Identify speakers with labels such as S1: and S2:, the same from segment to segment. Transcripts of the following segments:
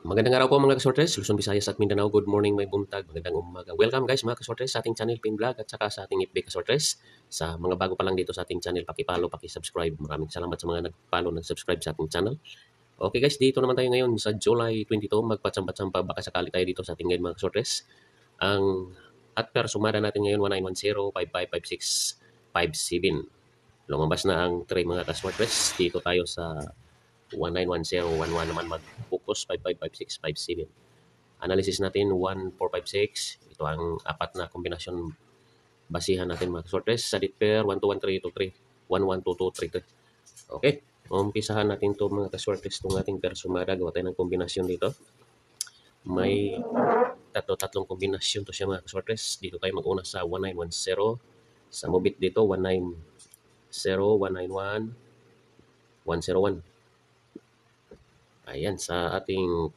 S1: Magandang araw po mga kasortres, Luzon, Visayas at Mindanao. Good morning, may buntag. Magandang umaga. Welcome guys mga kasortres sa ating channel Pin Vlog at saka sa ating FB kasortres. Sa mga bago pa lang dito sa ating channel, paki-follow, paki-subscribe. Maraming salamat sa mga nag-follow, nag-subscribe sa ating channel. Okay guys, dito naman tayo ngayon sa July 22. Magpatsamba-tsamba baka sakali tayo dito sa ating ngayon mga kasortres. Ang at sumada natin ngayon 1910-5556-57. Lumabas na ang 3 mga kasortres. Dito tayo sa 191011 naman mag-focus 555657. Analysis natin 1456. Ito ang apat na kombinasyon basihan natin mga sortes sa dit pair 121323 112233. Okay, umpisahan natin to mga kasortes itong ating pair sumada. Gawa tayo ng kombinasyon dito. May tatlong kombinasyon to siya mga kasortes. Dito tayo mag-una sa 1910. Sa mobit dito 190, 191, 101. Ayan, sa ating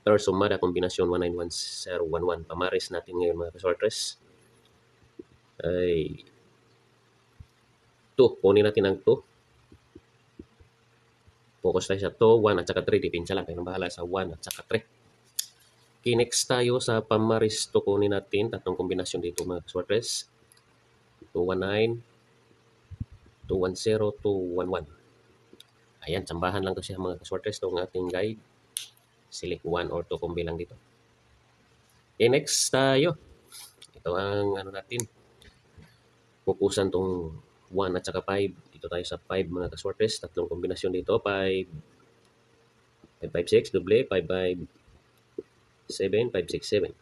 S1: pair sumada kombinasyon 191011 pamaris natin ngayon mga kasortres ay 2. Kunin natin ang 2. Focus tayo sa 2, 1 at saka 3. Dipinsa lang tayo ng bahala sa 1 at saka 3. Okay, next tayo sa pamaris 2. Kunin natin tatlong kombinasyon dito mga kasortres. 219, 210, 211. Ayan, tsambahan lang to siya mga kasortres itong ating guide. Select 1 or 2 kombi lang dito. Okay, next tayo. Ito ang ano natin. Pupusan tong 1 at saka 5. Dito tayo sa 5 mga kasortes. Tatlong kombinasyon dito. 5, 556, doble, 557, 567.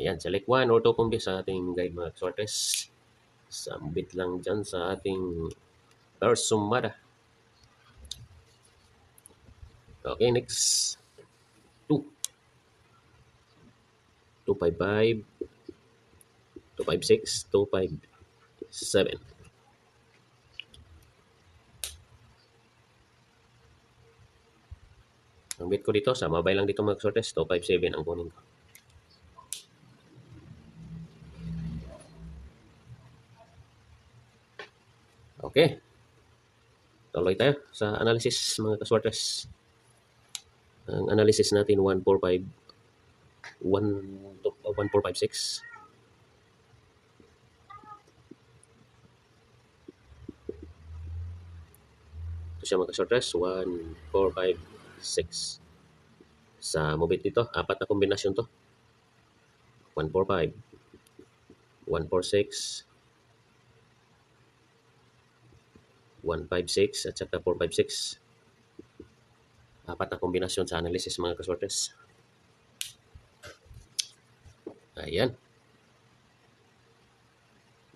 S1: Ayan, select 1 or 2 kombi sa ating guide mga kasortes. Sambit lang dyan sa ating first sumada. Okay, next. 2. 255, 256, 257. Ang bit ko dito, sa mabay lang dito mga kasortes, 257 ang kunin ko. Okay. Tuloy tayo sa analysis mga kasortes. Ang analysis natin 1456. Ito siya mga kasortes, 1456. Sa mobit dito, apat na kombinasyon to. 145, 146, 156 at saka 456. Apat na kombinasyon sa analysis mga kasortes. Ayan.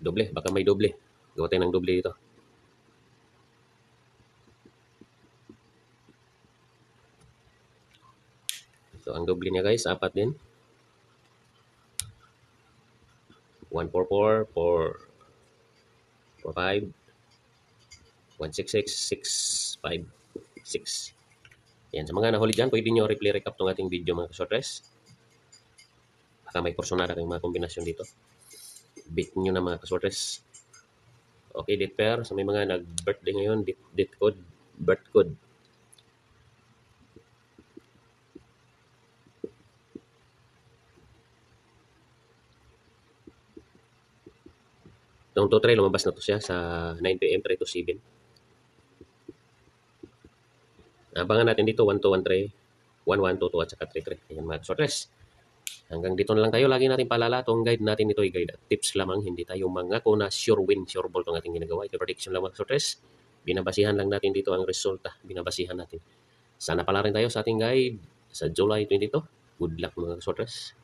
S1: Doble, baka may doble. Gawa tayo ng doble dito. So, ang doble niya guys, apat din. 144, 445, 166, 656. Yan, sa mga nahuli dyan, pwede nyo replay recap itong ating video mga kasortres. Baka may porsyonada kayong mga kombinasyon dito. Bit nyo na mga kasortres. Okay, date pair. Sa may mga nag-birthday ngayon, date code, birth code. Itong 2-3, lumabas na to siya sa 9 PM, 3 to 7. Abangan natin dito, 1-2-1-3, 1-1-2-2 at saka 3-3. Ayan mga kasortres. Hanggang dito na lang tayo. Lagi natin paalala, itong guide natin ito ay guide at tips lamang. Hindi tayo mangako na sure win, sure ball itong ating ginagawa. Ito prediction lang mga kasortres. Binabasihan lang natin dito ang resulta. Binabasihan natin. Sana pala rin tayo sa ating guide sa July 22. Good luck mga kasortres.